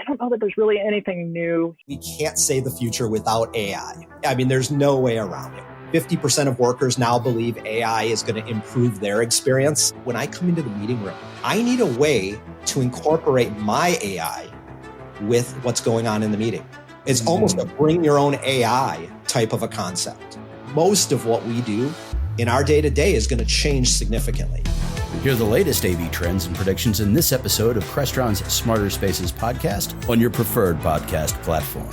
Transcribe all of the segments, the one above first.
don't know that there's really anything new. We can't say the future without AI. I mean, there's no way around it. 50% of workers now believe AI is going to improve their experience. When I come into the meeting room, I need a way to incorporate my AI with what's going on in the meeting. It's almost a bring your own AI type of a concept. Most of what we do in our day-to-day is going to change significantly. Hear the latest AV trends and predictions in this episode of Crestron's Smarter Spaces podcast on your preferred podcast platform.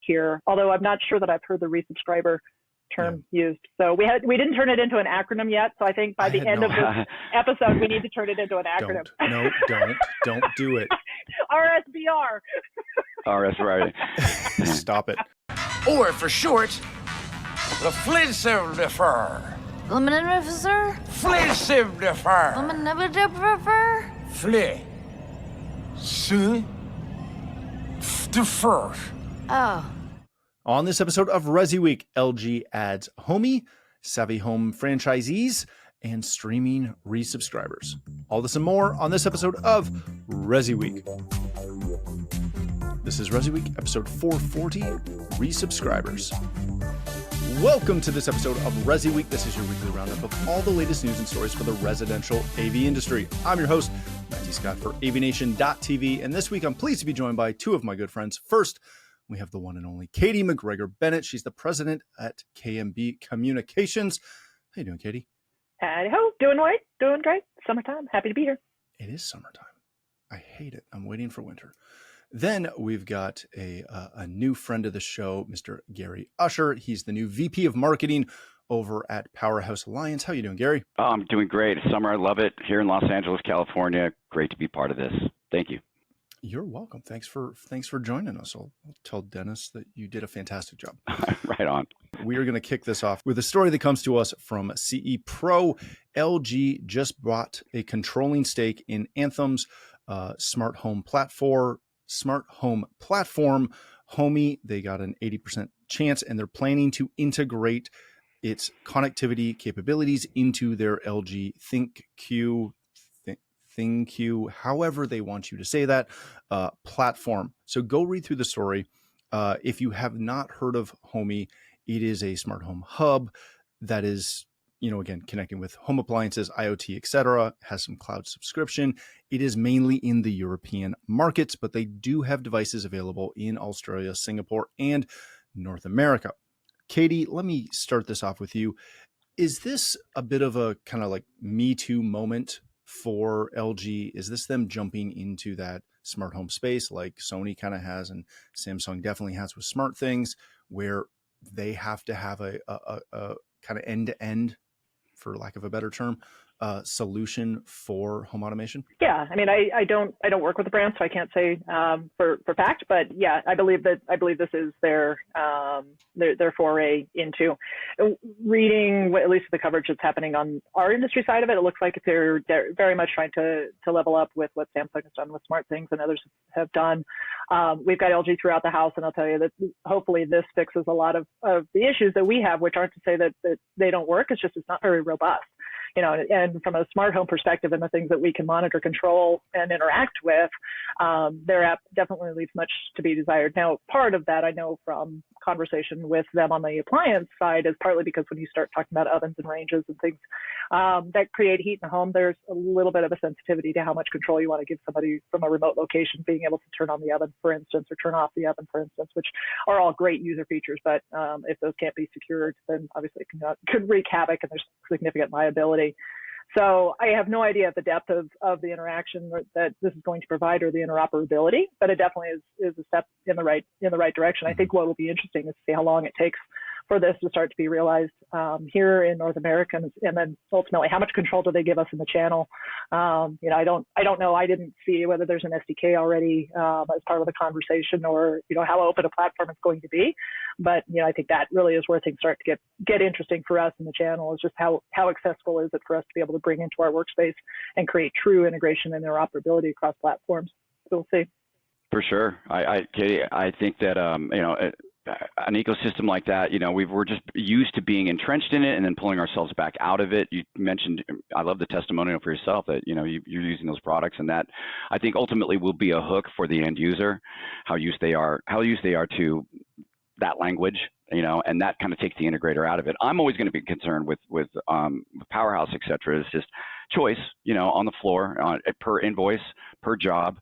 Here, although I'm not sure that I've heard the resubscriber term used. So we didn't turn it into an acronym yet. So I think by the end of this episode, we need to turn it into an acronym. Don't do it. RSBR. RS, right. Stop it. Or for short, the Flintstone-defer. Officer? Flintstone-defer. Flintstone-defer. Oh. On this episode of ResiWeek, LG adds Homey, savvy home franchisees, and streaming resubscribers. All this and more on this episode of ResiWeek. This is ResiWeek, episode 440, Resubscribers. Welcome to this episode of ResiWeek. This is your weekly roundup of all the latest news and stories for the residential AV industry. I'm your host, Matthew Scott for AVNation.tv, and this week I'm pleased to be joined by two of my good friends. First, we have the one and only Katie McGregor-Bennett. She's the president at KMB Communications. How you doing, Katie? Hi-ho, doing great. Summertime, happy to be here. It is summertime. I hate it. I'm waiting for winter. Then we've got a new friend of the show, Mr. Gary Usher. He's the new VP of Marketing over at Powerhouse Alliance. How you doing, Gary? Oh, I'm doing great. It's summer. I love it. Here in Los Angeles, California. Great to be part of this. Thank you. You're welcome. Thanks for joining us. I'll tell Dennis that you did a fantastic job. Right on. We are going to kick this off with a story that comes to us from CE Pro. LG just bought a controlling stake in Anthem's smart home platform, Homey. They got an 80% chance, and they're planning to integrate its connectivity capabilities into their LG ThinQ, however they want you to say that, platform. So go read through the story. If you have not heard of Homey, it is a smart home hub that is, again, connecting with home appliances, IoT, etc., has some cloud subscription. It is mainly in the European markets, but they do have devices available in Australia, Singapore, and North America. Katie, let me start this off with you. Is this a bit of a kind of like Me Too moment for LG? Is this them jumping into that smart home space like Sony kind of has and Samsung definitely has with smart things, where they have to have a kind of end-to-end, for lack of a better term, solution for home automation? Yeah, I mean, I don't work with the brand, so I can't say for fact, but yeah, I believe this is their foray into reading, at least the coverage that's happening on our industry side of it. It looks like they're very much trying to level up with what Samsung has done with SmartThings and others have done. We've got LG throughout the house, and I'll tell you that hopefully this fixes a lot of the issues that we have, which aren't to say that they don't work. It's just it's not very robust. And from a smart home perspective and the things that we can monitor, control, and interact with, their app definitely leaves much to be desired. Now, part of that I know from conversation with them on the appliance side is partly because when you start talking about ovens and ranges and things that create heat in the home, there's a little bit of a sensitivity to how much control you want to give somebody from a remote location, being able to turn on the oven, for instance, or turn off the oven, for instance, which are all great user features. But if those can't be secured, then obviously it could wreak havoc, and there's significant liability. So I have no idea the depth of the interaction that this is going to provide or the interoperability, but it definitely is a step in the right direction. I think what will be interesting is to see how long it takes for this to start to be realized here in North America, and then ultimately how much control do they give us in the channel? I don't know. I didn't see whether there's an SDK already as part of the conversation, or how open a platform it's going to be. But I think that really is where things start to get interesting for us in the channel, is just how accessible is it for us to be able to bring into our workspace and create true integration and interoperability across platforms. So we'll see. For sure. Katie, I think that an ecosystem like that, we're just used to being entrenched in it and then pulling ourselves back out of it. You mentioned, I love the testimonial for yourself that, you're using those products, and that I think ultimately will be a hook for the end user, how used they are to that language, and that kind of takes the integrator out of it. I'm always going to be concerned with Powerhouse, et cetera, is just choice, on the floor, per invoice, per job.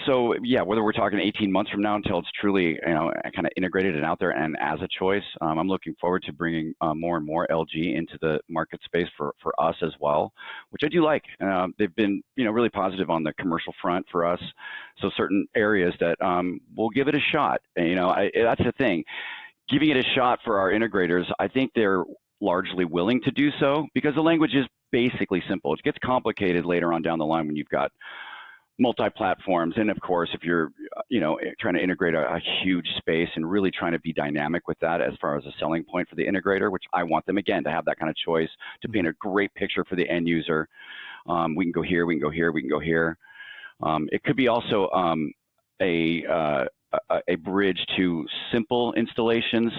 So yeah, whether we're talking 18 months from now until it's truly, kind of integrated and out there and as a choice, I'm looking forward to bringing more and more LG into the market space for us as well, which I do like. They've been, really positive on the commercial front for us. So certain areas that we'll give it a shot. That's the thing. Giving it a shot for our integrators, I think they're largely willing to do so because the language is basically simple. It gets complicated later on down the line when you've got multi-platforms. And of course, if you're, trying to integrate a huge space and really trying to be dynamic with that as far as a selling point for the integrator, which I want them, again, to have that kind of choice, to paint a great picture for the end user. We can go here, we can go here, we can go here. It could be also a bridge to simple installations,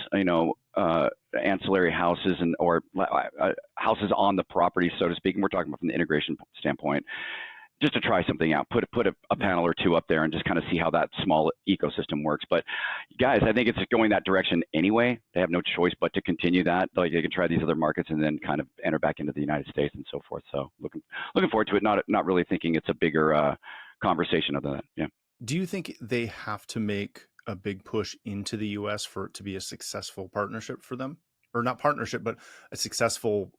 ancillary houses or houses on the property, so to speak. And we're talking about from the integration standpoint, just to try something out, put a panel or two up there and just kind of see how that small ecosystem works. But guys, I think it's going that direction anyway. They have no choice but to continue that. Like, they can try these other markets and then kind of enter back into the United States and so forth. So looking forward to it. Not really thinking it's a bigger conversation other than that. Yeah. Do you think they have to make a big push into the US for it to be a successful partnership for them? Or not partnership, but a successful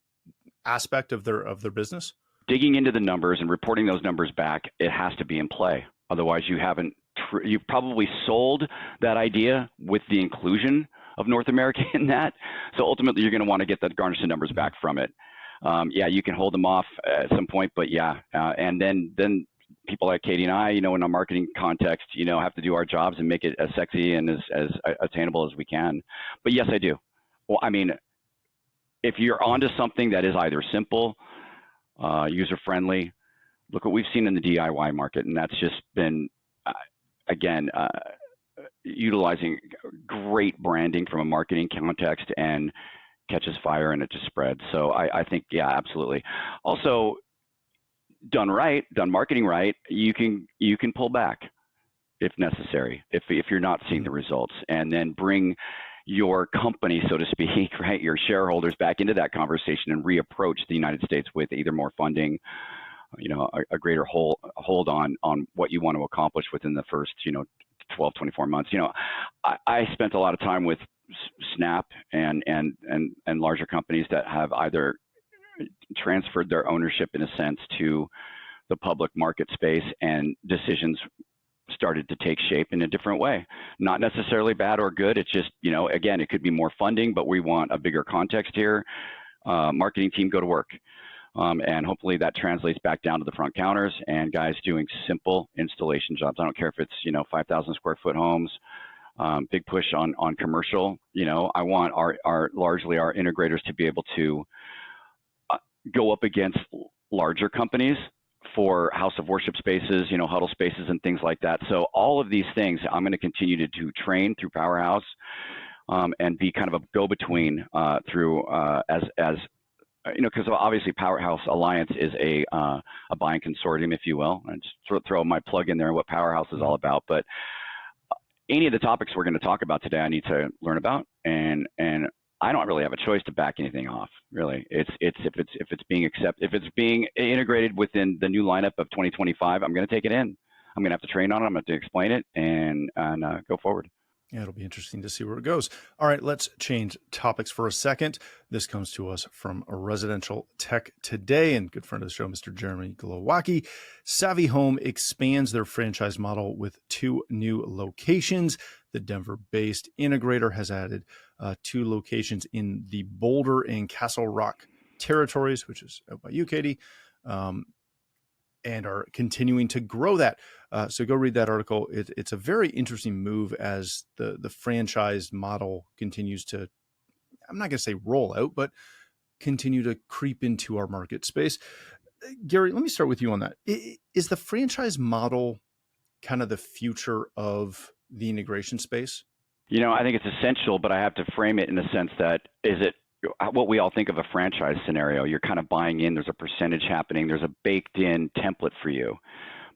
aspect of their business? Digging into the numbers and reporting those numbers back, it has to be in play. Otherwise, you've probably sold that idea with the inclusion of North America in that. So ultimately, you're going to want to get the garnish the numbers back from it. Yeah, you can hold them off at some point, but yeah, and then people like Katie and I, in a marketing context, have to do our jobs and make it as sexy and as attainable as we can. But yes, I do. Well, I mean, if you're onto something that is either simple, user-friendly, look what we've seen in the DIY market, and that's just been, again, utilizing great branding from a marketing context and catches fire and it just spreads. So I think, yeah, absolutely. Also, done marketing right, you can pull back if necessary, if you're not seeing the results, and then bring your company, so to speak, right, your shareholders back into that conversation and reapproach the United States with either more funding, a greater hold on what you want to accomplish within the first, 12, 24 months. I spent a lot of time with Snap and larger companies that have either transferred their ownership in a sense to the public market space, and decisions started to take shape in a different way. Not necessarily bad or good. It's just, again, it could be more funding, but we want a bigger context here. Marketing team, go to work. And hopefully that translates back down to the front counters and guys doing simple installation jobs. I don't care if it's, 5,000 square foot homes, big push on commercial. I want largely our integrators to be able to go up against larger companies for house of worship spaces, huddle spaces and things like that. So all of these things I'm going to continue to train through Powerhouse, and be kind of a go-between through as because obviously Powerhouse Alliance is a buying consortium, if you will. And just throw my plug in there and what Powerhouse is all about. But any of the topics we're going to talk about today, I need to learn about, and I don't really have a choice to back anything off. Really, it's if it's being accepted, if it's being integrated within the new lineup of 2025, I'm going to take it in. I'm going to have to train on it. I'm going to have to explain it and go forward. Yeah, it'll be interesting to see where it goes. All right, let's change topics for a second. This comes to us from Residential Tech Today and good friend of the show, Mr. Jeremy Glowacki. Savvy Home expands their franchise model with 2 new locations. The Denver-based integrator has added 2 locations in the Boulder and Castle Rock territories, which is out by you, Katie, and are continuing to grow that. So go read that article. It's a very interesting move as the franchise model continues to, I'm not going to say roll out, but continue to creep into our market space. Gary, let me start with you on that. Is the franchise model kind of the future of the integration space? I think it's essential, but I have to frame it in the sense that is it what we all think of a franchise scenario? You're kind of buying in, there's a percentage happening, there's a baked in template for you.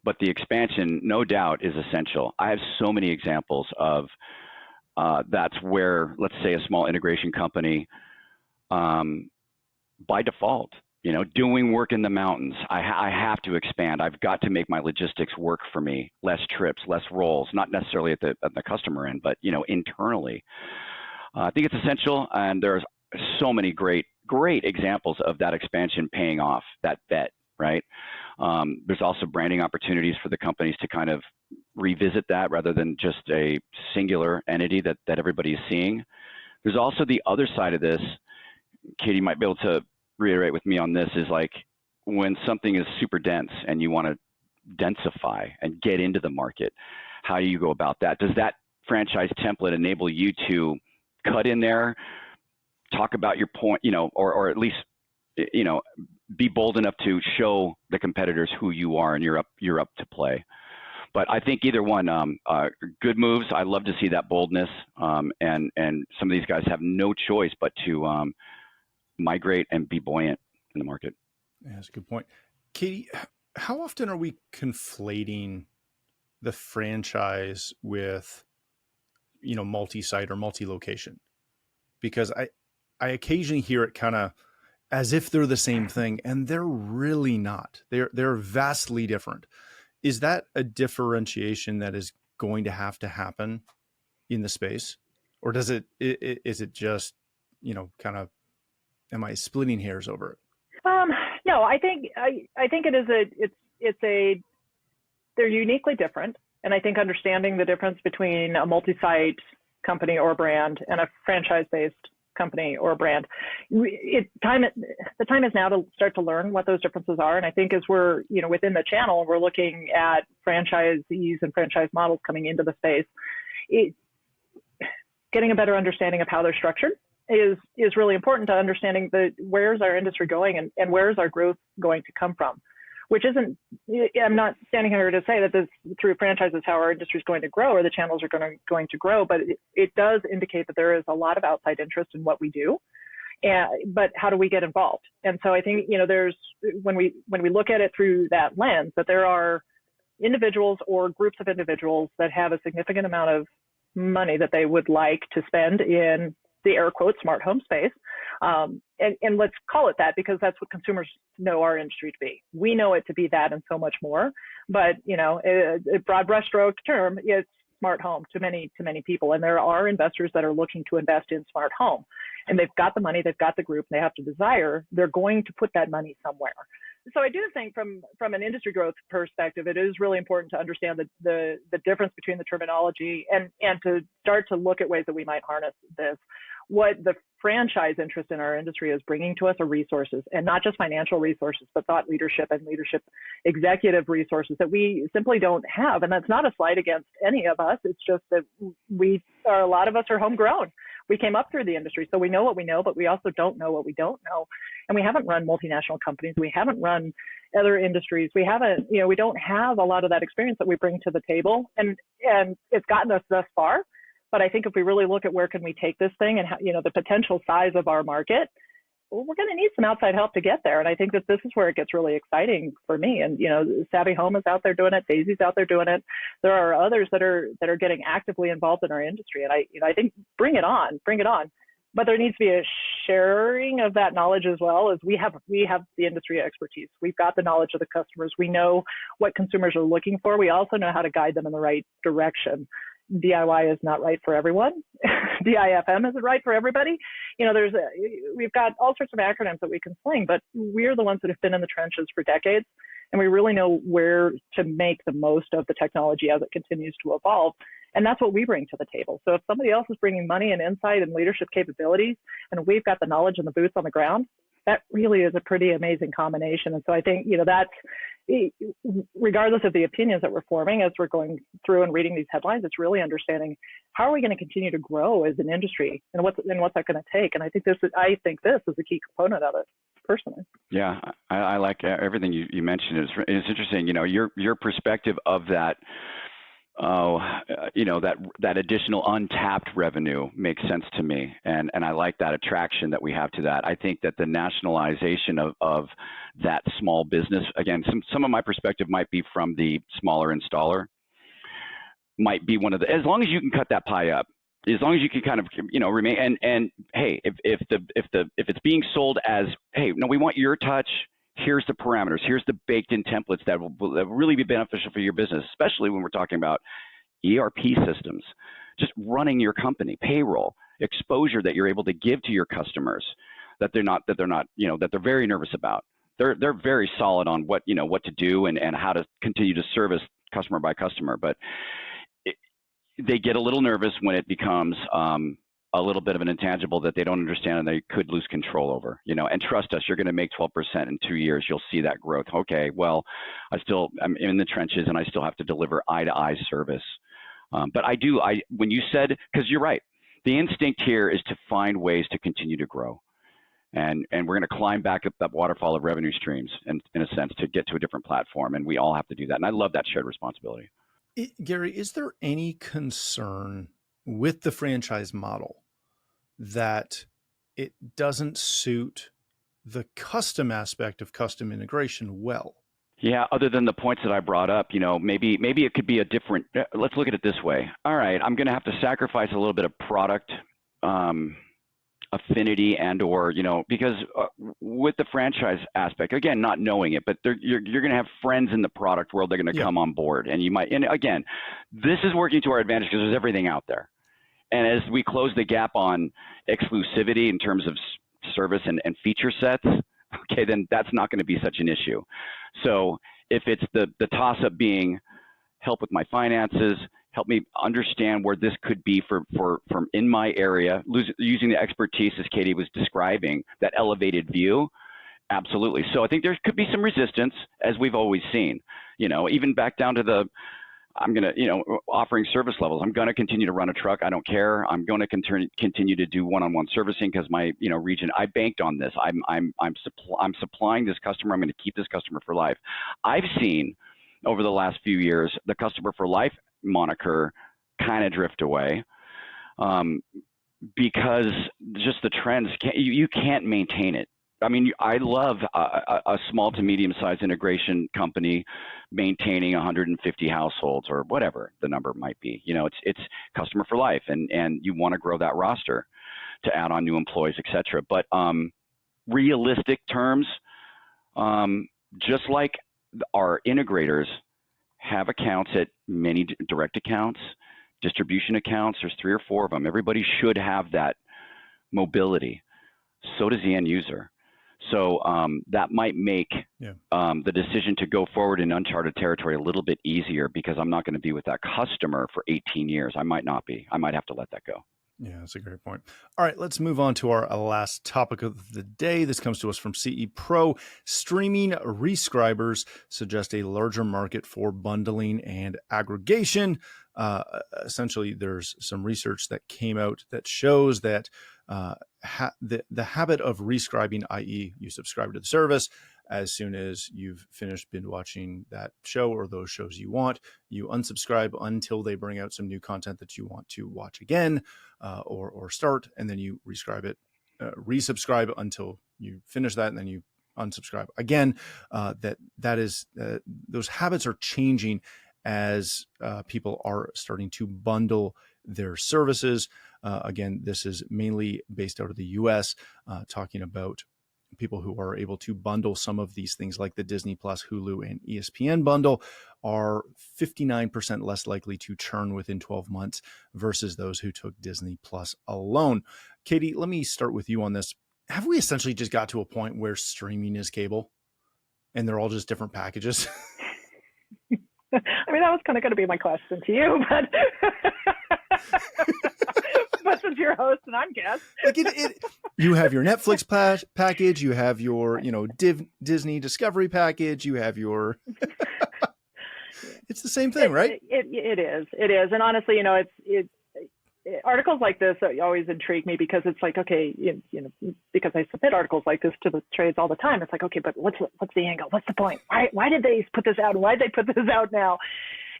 But the expansion, no doubt, is essential. I have so many examples of that's where, let's say, a small integration company, by default, doing work in the mountains. I have to expand. I've got to make my logistics work for me. Less trips, less roles, not necessarily at the customer end, but internally. I think it's essential, and there's so many great examples of that expansion paying off, that bet, right? There's also branding opportunities for the companies to kind of revisit that rather than just a singular entity that everybody is seeing. There's also the other side of this. Katie might be able to reiterate with me on this, is like when something is super dense and you want to densify and get into the market, how do you go about that? Does that franchise template enable you to cut in there, talk about your point, or at least, be bold enough to show the competitors who you are and you're up to play? But I think either one, good moves. I love to see that boldness, and some of these guys have no choice but to migrate and be buoyant in the market. Yeah, that's a good point. Katie, how often are we conflating the franchise with, multi-site or multi-location? Because I occasionally hear it kind of as if they're the same thing, and they're really not. They're vastly different. Is that a differentiation that is going to happen in the space, or is it just, kind of, am I splitting hairs over it? No, I think it is they're uniquely different. And I think understanding the difference between a multi-site company or brand and a franchise-based company or brand, the time is now to start to learn what those differences are. And I think as we're, within the channel, we're looking at franchisees and franchise models coming into the space, getting a better understanding of how they're structured is really important to understanding where's our industry going and where's our growth going to come from, which isn't, I'm not standing here to say that this through franchises how our industry is going to grow or the channels are going to grow, but it does indicate that there is a lot of outside interest in what we do. But how do we get involved? And so I think, there's, when we look at it through that lens, that there are individuals or groups of individuals that have a significant amount of money that they would like to spend in the air quote smart home space. And let's call it that because that's what consumers know our industry to be. We know it to be that and so much more, but a broad brushstroke term, it's smart home to many people. And there are investors that are looking to invest in smart home, and they've got the money, they've got the group, and they have the desire, they're going to put that money somewhere. So I do think from an industry growth perspective, it is really important to understand the difference between the terminology and to start to look at ways that we might harness this. What the franchise interest in our industry is bringing to us are resources, and not just financial resources, but thought leadership and leadership executive resources that we simply don't have. And that's not a slight against any of us. It's just that a lot of us are homegrown. We came up through the industry, so we know what we know, but we also don't know what we don't know. And we haven't run multinational companies. We haven't run other industries. We haven't, we don't have a lot of that experience that we bring to the table. And it's gotten us thus far. But I think if we really look at where can we take this thing and how, the potential size of our market, we're going to need some outside help to get there. And I think that this is where it gets really exciting for me. And, Savvy Home is out there doing it. Daisy's out there doing it. There are others that are getting actively involved in our industry. And I think bring it on. But there needs to be a sharing of that knowledge as well, as we have the industry expertise. We've got the knowledge of the customers. We know what consumers are looking for. We also know how to guide them in the right direction. DIY is not right for everyone. DIFM isn't right for everybody. We've got all sorts of acronyms that we can sling, but we're the ones that have been in the trenches for decades, and we really know where to make the most of the technology as it continues to evolve. And that's what we bring to the table. So if somebody else is bringing money and insight and leadership capabilities, and we've got the knowledge and the boots on the ground, that really is a pretty amazing combination. And so I think, that's, regardless of the opinions that we're forming as we're going through and reading these headlines, it's really understanding how are we going to continue to grow as an industry and what's that going to take. And I think this is a key component of it, personally. Yeah, I like everything you mentioned. It's interesting, your perspective of that that additional untapped revenue makes sense to me, and I like that attraction that we have to that. I think that the nationalization of that small business, again, some of my perspective might be from the smaller installer, might be one of the, as long as you can cut that pie up, as long as you can kind of remain, and hey, if it's being sold as, hey, no, we want your touch. Here's the parameters. Here's the baked-in templates that will really be beneficial for your business, especially when we're talking about ERP systems, just running your company, payroll, exposure that you're able to give to your customers that they're very nervous about. They're very solid on what to do and how to continue to service customer by customer, but they get a little nervous when it becomes a little bit of an intangible that they don't understand and they could lose control over, and trust us, you're going to make 12% in 2 years. You'll see that growth. Okay, well, I'm in the trenches and I still have to deliver eye-to-eye service. But when you said, because you're right, the instinct here is to find ways to continue to grow. And we're going to climb back up that waterfall of revenue streams in a sense to get to a different platform. And we all have to do that. And I love that shared responsibility. Gary, is there any concern with the franchise model that it doesn't suit the custom aspect of custom integration well? Yeah, other than the points that I brought up, maybe it could be a different, let's look at it this way. All right, I'm going to have to sacrifice a little bit of product affinity or, because with the franchise aspect, again, not knowing it, but you're going to have friends in the product world that are going to come on board. And and again, this is working to our advantage because there's everything out there. And as we close the gap on exclusivity in terms of service and feature sets, okay, then that's not going to be such an issue. So if it's the toss-up being help with my finances, help me understand where this could be from in my area, using the expertise as Katie was describing, that elevated view, absolutely. So I think there could be some resistance, as we've always seen, even back down to offering service levels. I'm going to continue to run a truck. I don't care. I'm going to continue to do one-on-one servicing because my, region, I banked on this. I'm supplying this customer. I'm going to keep this customer for life. I've seen over the last few years, the customer for life moniker kind of drift away because just the trends, you can't maintain it. I mean, I love a small to medium-sized integration company maintaining 150 households or whatever the number might be. It's customer for life, and you want to grow that roster to add on new employees, et cetera. But realistic terms, just like our integrators have accounts at many direct accounts, distribution accounts, there's 3 or 4 of them. Everybody should have that mobility. So does the end user. So that might make the decision to go forward in uncharted territory a little bit easier because I'm not going to be with that customer for 18 years. I might not be. I might have to let that go. Yeah, that's a great point. All right, let's move on to our last topic of the day. This comes to us from CE Pro. Streaming rescribers suggest a larger market for bundling and aggregation. Essentially, there's some research that came out that shows that the habit of rescribing, i.e. you subscribe to the service, as soon as you've finished binge watching that show or those shows you want, you unsubscribe until they bring out some new content that you want to watch again or start, and then you resubscribe until you finish that, and then you unsubscribe again. Those habits are changing as people are starting to bundle their services. Again, this is mainly based out of the US, talking about people who are able to bundle some of these things like the Disney Plus, Hulu, and ESPN bundle are 59% less likely to churn within 12 months versus those who took Disney Plus alone. Katie, let me start with you on this. Have we essentially just got to a point where streaming is cable and they're all just different packages? I mean, that was kind of going to be my question to you, but but since you're host and I'm guest, you have your Netflix package, you have your Disney Discovery package, you have your. It's the same thing, right? It is, and honestly, it's articles like this always intrigue me because it's like, okay, because I submit articles like this to the trades all the time. It's like, okay, but what's the angle? What's the point? Why did they put this out? Why did they put this out now?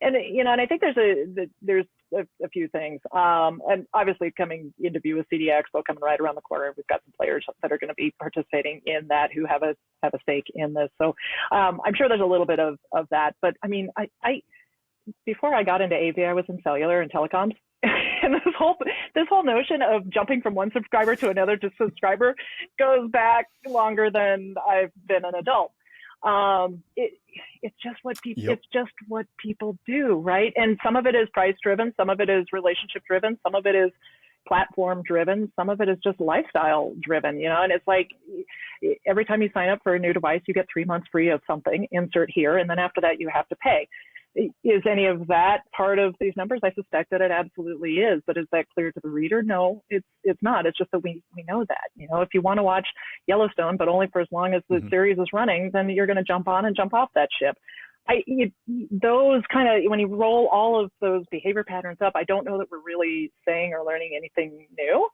And and I think there's a few things. And obviously, coming into view with CDX, Expo coming right around the corner, we've got some players that are going to be participating in that who have a stake in this. So I'm sure there's a little bit of that. But I mean, I before I got into AV, I was in cellular and telecoms. And this whole notion of jumping from one subscriber to another subscriber goes back longer than I've been an adult. It's just what people It's just what people do, right? And some of it is price driven, some of it is relationship driven, some of it is platform driven, some of it is just lifestyle driven, and it's like every time you sign up for a new device, you get 3 months free of something, insert here, and then after that you have to pay. Is any of that part of these numbers? I suspect that it absolutely is, but is that clear to the reader? No, it's not. It's just that we know that, if you want to watch Yellowstone, but only for as long as the series is running, then you're going to jump on and jump off that ship. Those kind of, when you roll all of those behavior patterns up, I don't know that we're really saying or learning anything new,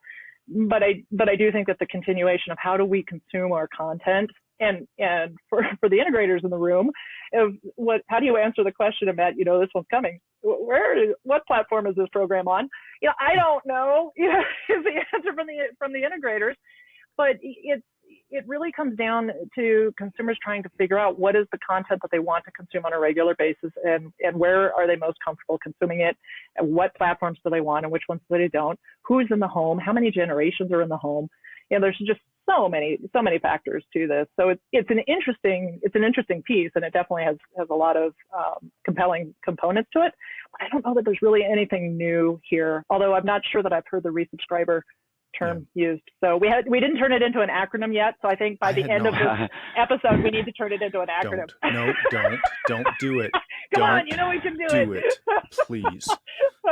but I do think that the continuation of how do we consume our content, and for the integrators in the room, how do you answer the question about, this one's coming, what platform is this program on? I don't know, is the answer from the integrators, but it really comes down to consumers trying to figure out what is the content that they want to consume on a regular basis, and where are they most comfortable consuming it, and what platforms do they want and which ones do they don't, who's in the home, how many generations are in the home. There's just so many factors to this. So it's an interesting piece, and it definitely has a lot of compelling components to it. But I don't know that there's really anything new here, although I'm not sure that I've heard the resubscriber term used. So we didn't turn it into an acronym yet. So I think by the end of this episode, we need to turn it into an acronym. Don't do it. Come on, we can do it. Please.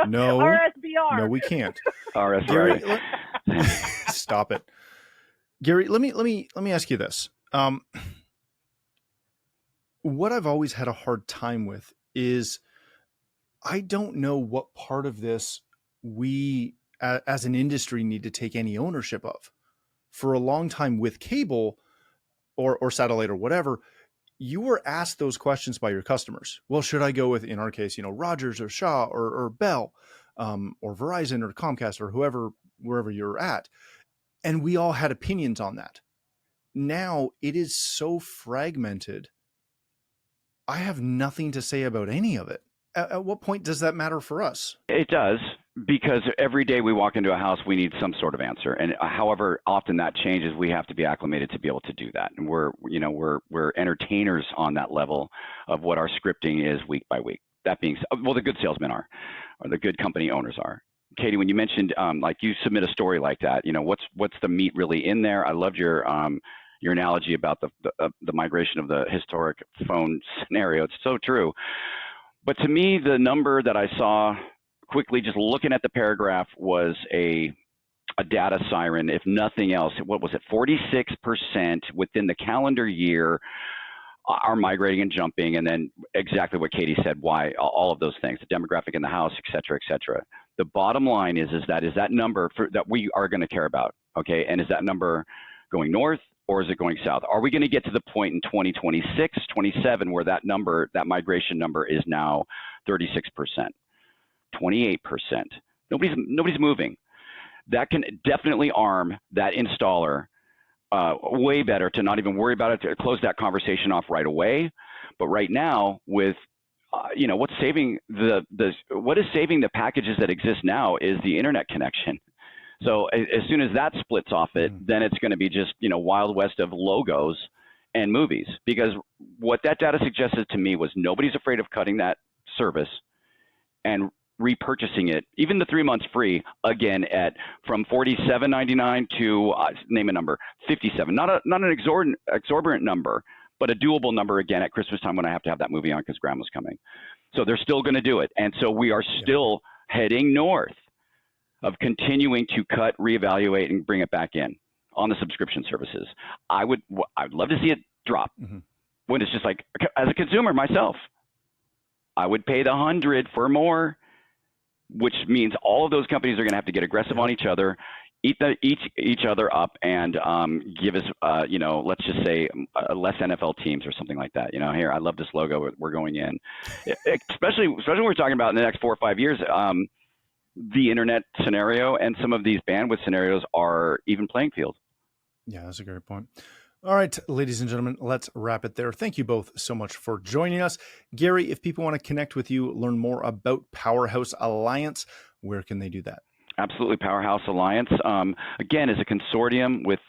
No. RSBR. No, we can't. RSBR. Gary, stop it. Gary, let me ask you this. What I've always had a hard time with is I don't know what part of this we as an industry need to take any ownership of. For a long time with cable or satellite or whatever, you were asked those questions by your customers. Well, should I go with, in our case, Rogers or Shaw or Bell or Verizon or Comcast or wherever you're at? And we all had opinions on that. Now it is so fragmented. I have nothing to say about any of it. At what point does that matter for us? It does, because every day we walk into a house, we need some sort of answer. And however often that changes, we have to be acclimated to be able to do that. And we're entertainers on that level of what our scripting is week by week. That being said, the good salesmen are, or the good company owners are. Katie, when you mentioned, like you submit a story like that, what's the meat really in there? I loved your analogy about the migration of the historic phone scenario. It's so true. But to me, the number that I saw quickly, just looking at the paragraph, was a data siren, if nothing else. What was it? 46% within the calendar year are migrating and jumping, and then exactly what Katie said, why, all of those things, the demographic in the house, et cetera, et cetera. The bottom line is that number that we are going to care about, okay? And is that number going north or is it going south? Are we going to get to the point in 2026, 27 where that migration number is now 36%, 28%? Nobody's moving. That can definitely arm that installer way better to not even worry about it, to close that conversation off right away. But right now, with what's saving the packages that exist now is the internet connection. So as soon as that splits off it, then it's going to be just wild west of logos and movies. Because what that data suggested to me was nobody's afraid of cutting that service and repurchasing it, even the 3 months free, again from $47.99 to name a number, $57. Not an exorbitant number, but a doable number again at Christmas time when I have to have that movie on because grandma's coming. So they're still going to do it, and so we are still heading north of continuing to cut, reevaluate, and bring it back in on the subscription services. I'd love to see it drop when it's just like, as a consumer myself, I would pay the $100 for more, which means all of those companies are going to have to get aggressive on each other. each other up and give us, let's just say less NFL teams or something like that. Here, I love this logo. We're going in, especially when we're talking about in the next 4 or 5 years. The internet scenario and some of these bandwidth scenarios are even playing field. Yeah, that's a great point. All right, ladies and gentlemen, let's wrap it there. Thank you both so much for joining us. Gary, if people want to connect with you, learn more about Powerhouse Alliance, where can they do that? Absolutely. Powerhouse Alliance, again, is a consortium with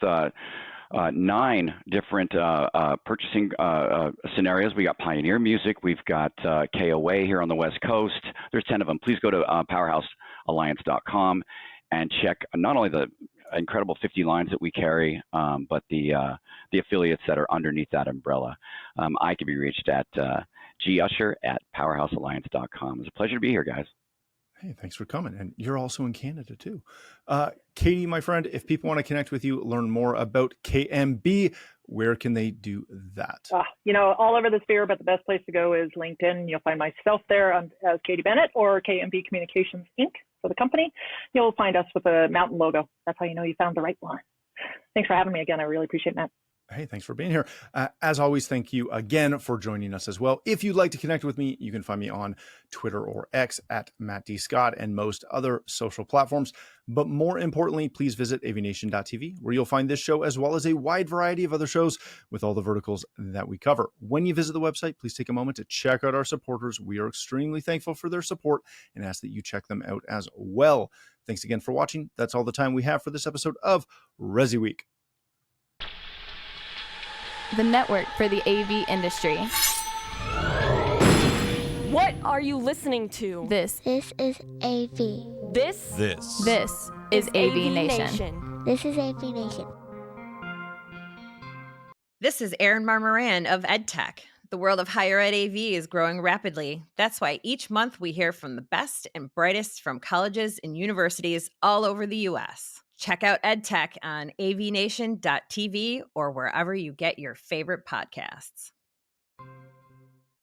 9 different purchasing scenarios. We got Pioneer Music. We've got KOA here on the West Coast. There's 10 of them. Please go to powerhousealliance.com and check not only the incredible 50 lines that we carry, but the affiliates that are underneath that umbrella. I can be reached at gusher@powerhousealliance.com. It's a pleasure to be here, guys. Hey, thanks for coming. And you're also in Canada too. Katie, my friend, if people want to connect with you, learn more about KMB, where can they do that? All over the sphere, but the best place to go is LinkedIn. You'll find myself there as Katie Bennett, or KMB Communications Inc. for the company. You'll find us with a mountain logo. That's how you know you found the right one. Thanks for having me again. I really appreciate that. Hey, thanks for being here. As always, thank you again for joining us as well. If you'd like to connect with me, you can find me on Twitter or X at Matt D. Scott and most other social platforms. But more importantly, please visit AVNation.tv, where you'll find this show as well as a wide variety of other shows with all the verticals that we cover. When you visit the website, please take a moment to check out our supporters. We are extremely thankful for their support and ask that you check them out as well. Thanks again for watching. That's all the time we have for this episode of ResiWeek, the network for the AV industry. What are you listening to? This is AV. This is AVNation. This is AVNation. This is Erin Marmoran of EdTech. The world of higher ed AV is growing rapidly. That's why each month we hear from the best and brightest from colleges and universities all over the U.S. Check out EdTech on avnation.tv or wherever you get your favorite podcasts.